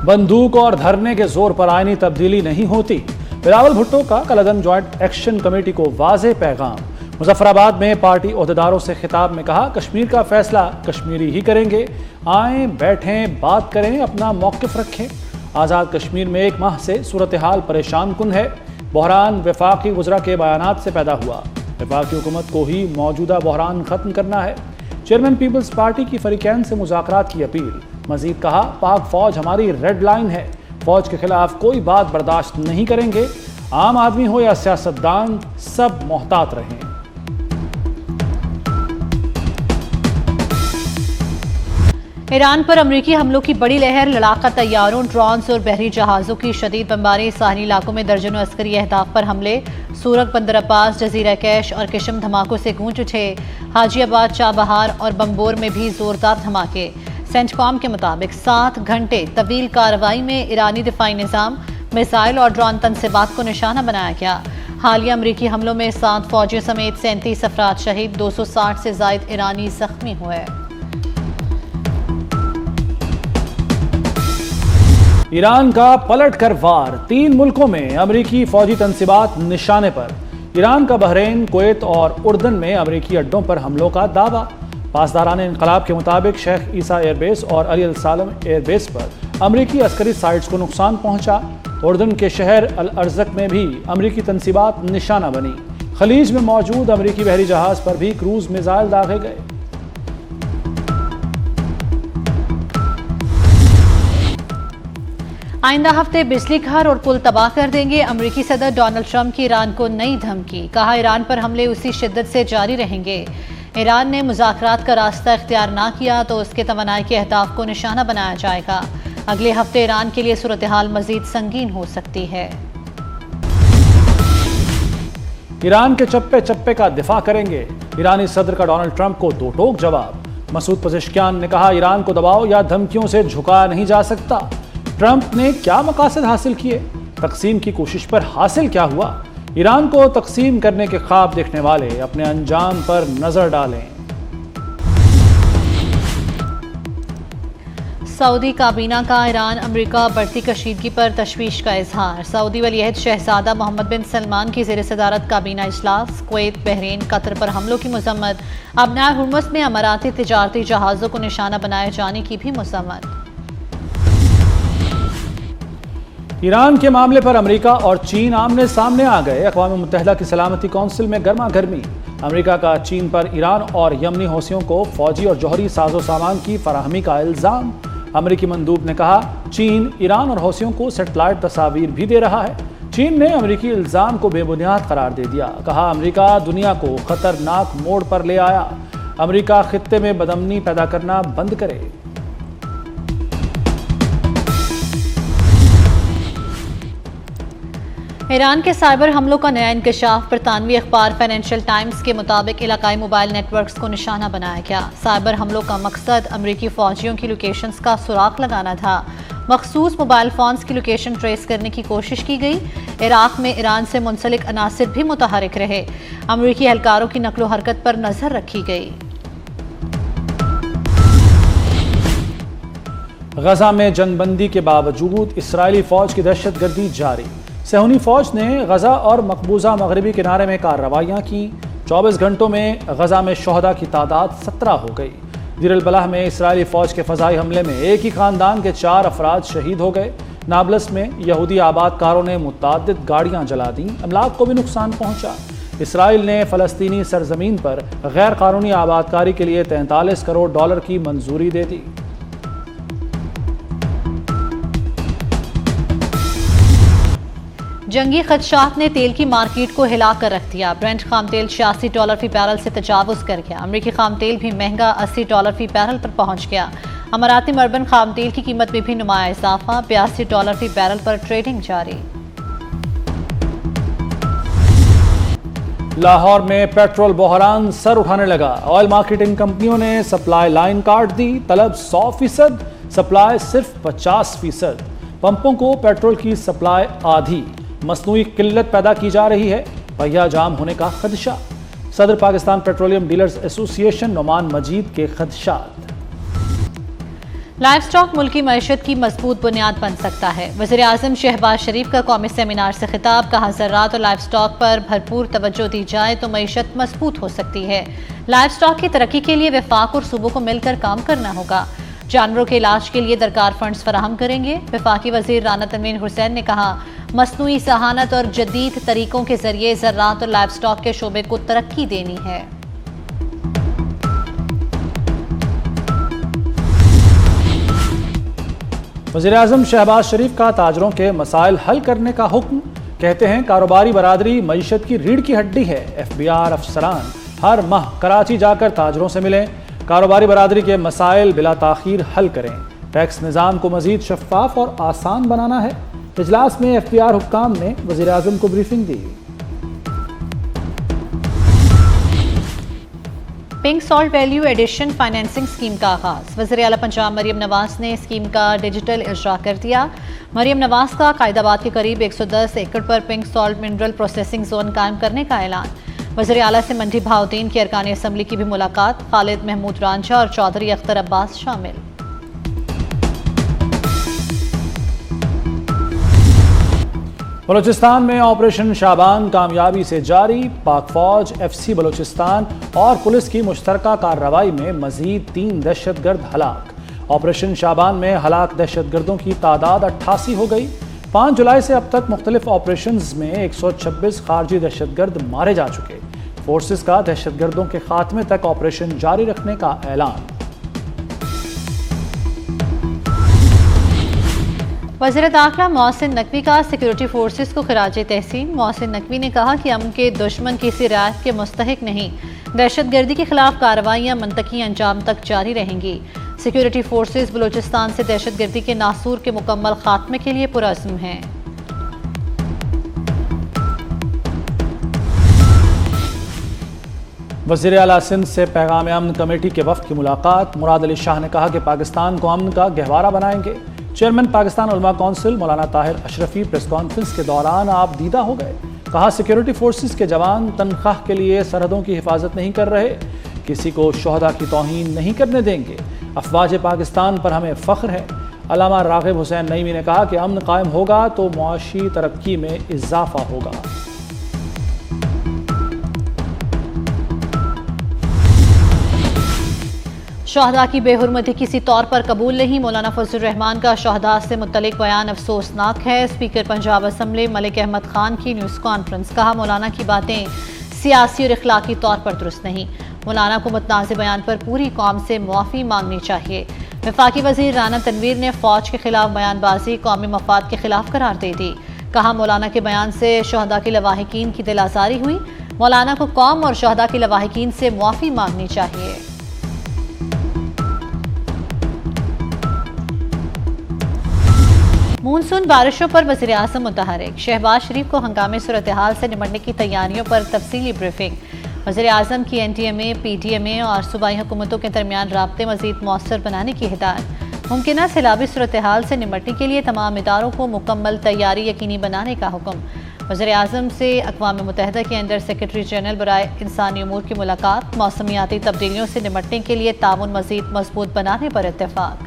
बंदूक और धरने के जोर पर आईनी तब्दीली नहीं होती। बिलावल भुट्टो का कलअदम ज्वाइंट एक्शन कमेटी को वाज़ेह पैगाम। मुजफ्फराबाद में पार्टी ओहदेदारों से खिताब में कहा, कश्मीर का फैसला कश्मीरी ही करेंगे। आएं, बैठें, बात करें, अपना मौक़िफ़ रखें। आज़ाद कश्मीर में 1 माह से सूरत हाल परेशान कुन है। बहरान वफाकी वज़रा के बयानात से पैदा हुआ। वफाकी हुकूमत को ही मौजूदा बहरान ख़त्म करना है। चेयरमैन पीपल्स पार्टी की फरीकैन से मुज़ाकरात की अपील। मजीद कहा, पाक फौज हमारी रेड लाइन है। फौज के खिलाफ कोई बात बर्दाश्त नहीं करेंगे। आम आदमी हो या सियासतदान, सब मोहतात रहें। ईरान पर अमरीकी हमलों की बड़ी लहर। लड़ाका तैयारों, ड्रोन्स और बहरी जहाज़ों की शदीद बमबारी। साहली इलाकों में दर्जनों अस्करी अहदाफ पर हमले। सूरत, बंदर अब्बास, जजीरा कैश और किशम धमाकों से गूंज उठे। हाजीआबाद, चाबहार और बम्बोर में भी जोरदार धमाके। सेंटकॉम के मुताबिक 7 घंटे तवील कार्रवाई में ईरानी दिफाई निज़ाम, मिसाइल और ड्रोन तनसीबात को निशाना बनाया गया। हालिया अमरीकी हमलों में 7 फौजियों समेत 37 अफराद शहीद, 260 से जायद ईरानी जख्मी हुए। ईरान का पलट कर वार। 3 मुल्कों में अमरीकी फौजी तनसीबात निशाने पर। ईरान का बहरीन, कुवैत और उर्दन में अमरीकी अड्डों पर हमलों का दावा। पासदारान इनकलाब के मुताबिक शेख ईसा एयरबेस और अली अल सालम एयरबेस पर अमरीकी अस्करी साइट्स को नुकसान पहुंचा। उर्दन के शहर अल अर्जक में भी अमरीकी तनसीबात निशाना बनी। खलीज में मौजूद अमरीकी बहरी जहाज पर भी क्रूज मिसाइल दागे गए। आइंदा हफ्ते बिजली घर और पुल तबाह कर देंगे। अमरीकी सदर डोनाल्ड ट्रंप की ईरान को नई धमकी। कहा, ईरान पर हमले उसी शिद्दत से जारी रहेंगे। ईरान ने मुज़ाकरात का रास्ता इख्तियार ना किया तो उसके तवानाई के अहदाफ को निशाना बनाया जाएगा। अगले हफ्ते ईरान के लिए सूरत हाल मजीद संगीन हो सकती है। ईरान के चप्पे चप्पे का दिफा करेंगे। ईरानी सदर का डोनाल्ड ट्रंप को दो टोक जवाब। मसूद पज़ेश्कियान ने कहा, ईरान को दबाव या धमकियों से झुकाया नहीं जा सकता। ट्रंप ने क्या मकासद हासिल किए? तकसीम की कोशिश पर हासिल क्या हुआ? ईरान को तकसीम करने के ख्वाब देखने वाले अपने अंजाम पर नजर डालें। सऊदी काबीना का ईरान अमेरिका बढ़ती कशीदगी पर तशवीश का इजहार। सऊदी वलीअहद शहजादा मोहम्मद बिन सलमान की ज़ेर सदारत काबीना इजलास। कुवैत, बहरीन, कतर पर हमलों की मज़म्मत। अबनाए हुर्मुज़ में अमाराती तिजारती जहाज़ों को निशाना बनाए जाने की भी मज़म्मत। ईरान के मामले पर अमेरिका और चीन आमने सामने आ गए। अक़वाम मुत्तहिदा की सलामती कौंसिल में गर्मा गर्मी। अमेरिका का चीन पर ईरान और यमनी हौसियों को फौजी और जौहरी साजो सामान की फराहमी का इल्ज़ाम। अमेरिकी मंदूब ने कहा, चीन ईरान और हौसियों को सेटेलाइट तस्वीर भी दे रहा है। चीन ने अमेरिकी इल्ज़ाम को बेबुनियाद करार दे दिया। कहा, अमेरिका दुनिया को खतरनाक मोड़ पर ले आया। अमेरिका खित्ते में बदअमनी पैदा करना बंद करे। ईरान के साइबर हमलों का नया इंकशाफ। बरतानवी अखबार फाइनेंशियल टाइम्स के मुताबिक इलाकाई मोबाइल नेटवर्क्स को निशाना बनाया गया। साइबर हमलों का मकसद अमरीकी फौजियों की लोकेशंस का सुराग लगाना था। मखसूस मोबाइल फोन्स की लोकेशन ट्रेस करने की कोशिश की गई। इराक में ईरान से मुंसलिक अनासिर भी मुतहरिक रहे। अमरीकी एहलकारों की नकलो हरकत पर नजर रखी गई। गजा में जंगबंदी के बावजूद इसराइली फौज की दहशतगर्दी जारी। सहूनी फौज ने गजा और मकबूजा मगरबी किनारे में कार्रवाइयाँ की। 24 घंटों में गजा में शोहदा की तादाद 17 हो गई। दीर अल बलाह में इसराइली फौज के फ़ज़ाई हमले में एक ही खानदान के 4 अफराद शहीद हो गए। नाबलस में यहूदी आबादकारों ने मुतअद्दिद गाड़ियाँ जला दी। अमलाक को भी नुकसान पहुँचा। इसराइल ने फ़लस्तीनी सरजमीन पर गैर कानूनी आबादकारी के लिए $43 करोड़ की मंजूरी दे दी। जंगी खदशात ने तेल की मार्केट को हिला कर रख दिया। ब्रेंट खाम तेल $86 फी बैरल से तजावुज़ कर गया। अमरीकी खाम तेल भी महंगा $80 फी बैरल पर पहुंच गया। अमाराती मर्बन खाम तेल की कीमत में भी नुमाया इजाफा। $82 फी बैरल पर ट्रेडिंग जारी। लाहौर में पेट्रोल बहरान सर उठाने लगा। ऑयल मार्केटिंग कंपनियों ने सप्लाई लाइन काट दी। तलब 100%, सप्लाई सिर्फ 50%। पंपों को पेट्रोल की सप्लाई आधी। मसनूई किल्लत पैदा की जा रही है। पहिया जाम होने का खदशा। सदर Pakistan petroleum dealers association Numan Majeed के खदशात। लाइफ स्टॉक मुल्क की मईशत की मजबूत बुनियाद बन सकता है। वज़ीर आज़म शहबाज शरीफ का कौमी सेमिनार से खिताब। कहा, ज़राअत और लाइफ स्टॉक पर भरपूर तवज्जो दी जाए तो मईशत मजबूत हो सकती है। लाइफ स्टॉक की तरक्की के लिए वफाक और सूबों को मिलकर काम करना होगा। जानवरों के इलाज के लिए दरकार फंड्स फराहम करेंगे। वफाकी वज़ीर राना तनवीर हुसैन ने कहा, मसनूई सहानत और जदीद तरीकों के जरिए ज़राअत और लाइफ स्टॉक के शोबे को तरक्की देनी है। वज़ीर-ए-आज़म शहबाज शरीफ का ताजरों के मसाइल हल करने का हुक्म। कहते हैं, कारोबारी बरादरी मईशत की रीढ़ की हड्डी है। FBR अफसरान हर माह कराची जाकर ताजरों से मिलें, कारोबारी बरादरी के मसाइल बिला ताखीर हल करें। टैक्स निज़ाम को मज़ीद शफ़ाफ और आसान बनाना है। इजलास में FBR हुक्काम ने वज़ीर-ए-आज़म को ब्रीफिंग दी। Pink salt value addition financing scheme का आगाज। वज़ीर आला पंजाब मरियम नवाज ने स्कीम का डिजिटल इजरा कर दिया। मरियम नवाज का कायदाबाद के करीब 110 एकड़ पर pink salt mineral processing zone कायम करने का ऐलान। वज़ीर आला से मंडी भाउद्दीन की अरकान असम्बली की भी मुलाकात। खालिद महमूद रांझा और चौधरी अख्तर अब्बास शामिल। बलूचिस्तान में ऑपरेशन शाबान कामयाबी से जारी। पाक फौज, FC बलूचिस्तान और पुलिस की मुश्तरका कार्रवाई में मजीद 3 दहशतगर्द हलाक। ऑपरेशन शाबान में हलाक दहशतगर्दों की तादाद 88 हो गई। 5 जुलाई से अब तक मुख्तलिफ ऑपरेशंस में 126 खारजी दहशतगर्द मारे जा चुके। फोर्सेस का दहशतगर्दों के खात्मे तक ऑपरेशन जारी रखने का ऐलान। वज़ीर दाखिला मोहसिन नकवी का सिक्योरिटी फोर्सेस को खिराज तहसीन। मोहसिन नकवी ने कहा कि अमन के दुश्मन किसी रियायत के मुस्तहिक नहीं। दहशतगर्दी के खिलाफ कार्रवाइयाँ मंतकी अंजाम तक जारी रहेंगी। सिक्योरिटी फोर्सेस बलूचिस्तान से दहशतगर्दी के नासूर के मुकम्मल खात्मे के लिए पुरअज़्म हैं। वज़ीर आला सिंध से पैगाम अमन कमेटी के वफ़द की मुलाकात। मुराद अली शाह ने कहा कि पाकिस्तान को अमन का गहवारा बनाएंगे। चेयरमैन पाकिस्तान उलमा कौंसिल मौलाना ताहिर अशरफी प्रेस कॉन्फ्रेंस के दौरान आप दीदा हो गए। कहा, सिक्योरिटी फोर्सेस के जवान तनख्वाह के लिए सरहदों की हिफाजत नहीं कर रहे, किसी को शोहदा की तौहीन नहीं करने देंगे। अफवाज पाकिस्तान पर हमें फ़ख्र है। अल्लामा राग़िब हुसैन नईमी ने कहा कि अमन कायम होगा तो मुआशी तरक्की में इजाफा होगा। शहदा की बेहुरमती किसी तौर पर कबूल नहीं। मौलाना फजलुर रहमान का शहदा से मुतल्लिक बयान अफसोसनाक है। स्पीकर पंजाब असम्बली मलिक अहमद खान की न्यूज़ कॉन्फ्रेंस। कहा, मौलाना की बातें सियासी और इखलाकी तौर पर दुरुस्त नहीं। मौलाना को मुतनाज़ बयान पर पूरी कौम से मुआफ़ी मांगनी चाहिए। वफाकी वज़ीर राना तनवीर ने फ़ौज के खिलाफ बयानबाजी कौमी मफाद के खिलाफ करार दे दी। कहा, मौलाना के बयान से शहदा की लवाहिकीन की दिल आज़ारी हुई। मौलाना को कौम और शहदा की लवाहिकीन से मुआफ़ी मांगनी चाहिए। मानसून बारिशों पर वज़ीर आज़म मुतहरिक। शहबाज शरीफ को हंगामी सूरत हाल से निपटने की तैयारियों पर तफसीली ब्रीफिंग। वज़ीर आज़म की NTMA, PTMA और सूबाई हुकूमतों के दरमियान राब्ते मज़ीद मौसर बनाने की हिदायत। मुमकिन सैलाबी सूरत हाल से निपटने के लिए तमाम इदारों को मुकम्मल तैयारी यकीनी बनाने का हुक्म। वज़ीर आज़म से अक़वाम मुत्तहिदा के अंडर सेक्रेटरी जनरल बराए इंसानी उमूर की मुलाकात। मौसमियाती तब्दीलियों से निपटने के लिए ताउन मज़ीद मजबूत बनाने पर इत्तेफाक।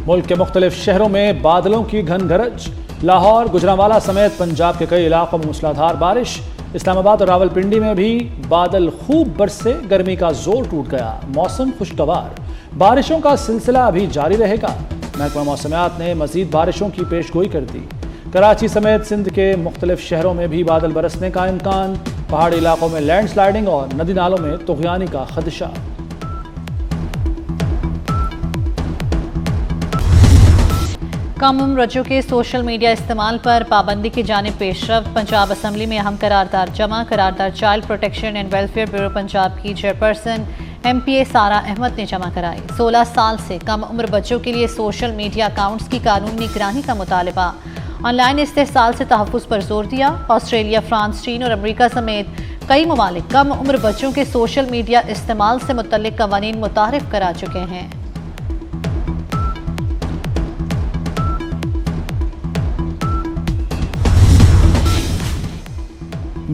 मुल्क के मुख्तलिफ शहरों में बादलों की घन गरज। लाहौर, गुजरांवाला समेत पंजाब के कई इलाकों में मूसलाधार बारिश। इस्लामाबाद और रावलपिंडी में भी बादल खूब बरसे, गर्मी का जोर टूट गया। मौसम खुशगवार, बारिशों का सिलसिला अभी जारी रहेगा। महकमा मौसमियात ने मजीद बारिशों की पेशगोई कर दी। कराची समेत सिंध के मुख्तलिफ शहरों में भी बादल बरसने का इम्कान। पहाड़ी इलाकों में लैंडस्लाइडिंग और नदी नालों में तुग़यानी का खदशा। कम उम्र बच्चों के सोशल मीडिया इस्तेमाल पर पाबंदी की जानिब पेशरफ्त। पंजाब असम्बली में अहम करारदाद जमा। करारदाद child protection and welfare bureau Punjab की चेयरपर्सन MPA सारा अहमद ने जमा कराई। 16 साल से कम उम्र बच्चों के लिए सोशल मीडिया अकाउंट्स की कानूनी निगरानी का मुतालबा। ऑनलाइन इस्तेहसाल से तहफ़्फ़ुज़ पर जोर दिया। ऑस्ट्रेलिया, फ्रांस, चीन और अमरीका समेत कई ममालिक कम उम्र बच्चों के सोशल मीडिया इस्तेमाल से मुतल्लिक कवानीन मुतारिफ करा चुके हैं।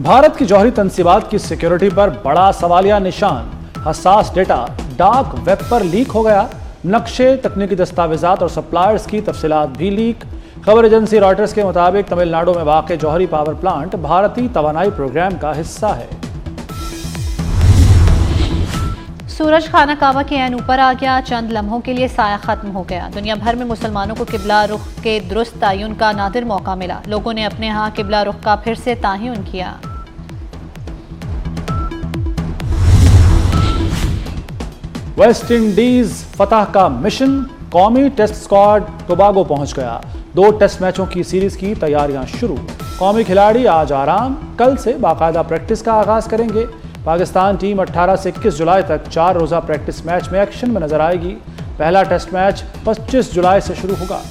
भारत की जौहरी तंसीबात की सिक्योरिटी पर बड़ा सवालिया निशान। हसास डेटा डार्क वेब पर लीक हो गया। नक्शे, तकनीकी दस्तावेजात और सप्लायर्स की तफसीलात भी लीक। खबर एजेंसी रॉयटर्स के मुताबिक तमिलनाडु में वाक़ जौहरी पावर प्लांट भारतीय तवानाई प्रोग्राम का हिस्सा है। सूरज खाना काबा के ऐन ऊपर आ गया। चंद लम्हों के लिए साया खत्म हो गया। दुनिया भर में मुसलमानों को किबला रुख के दुरुस्त तयन का नादिर मौका मिला। लोगों ने अपने यहाँ किबला रुख का फिर से तयन किया। वेस्ट इंडीज फतह का मिशन। कौमी टेस्ट स्क्वाड टोबागो पहुंच गया। 2 टेस्ट मैचों की सीरीज की तैयारियां शुरू। कौमी खिलाड़ी आज आराम, कल से बाकायदा प्रैक्टिस का आगाज करेंगे। पाकिस्तान टीम 18 से 21 जुलाई तक 4 रोज़ा प्रैक्टिस मैच में एक्शन में नजर आएगी। पहला टेस्ट मैच 25 जुलाई से शुरू होगा।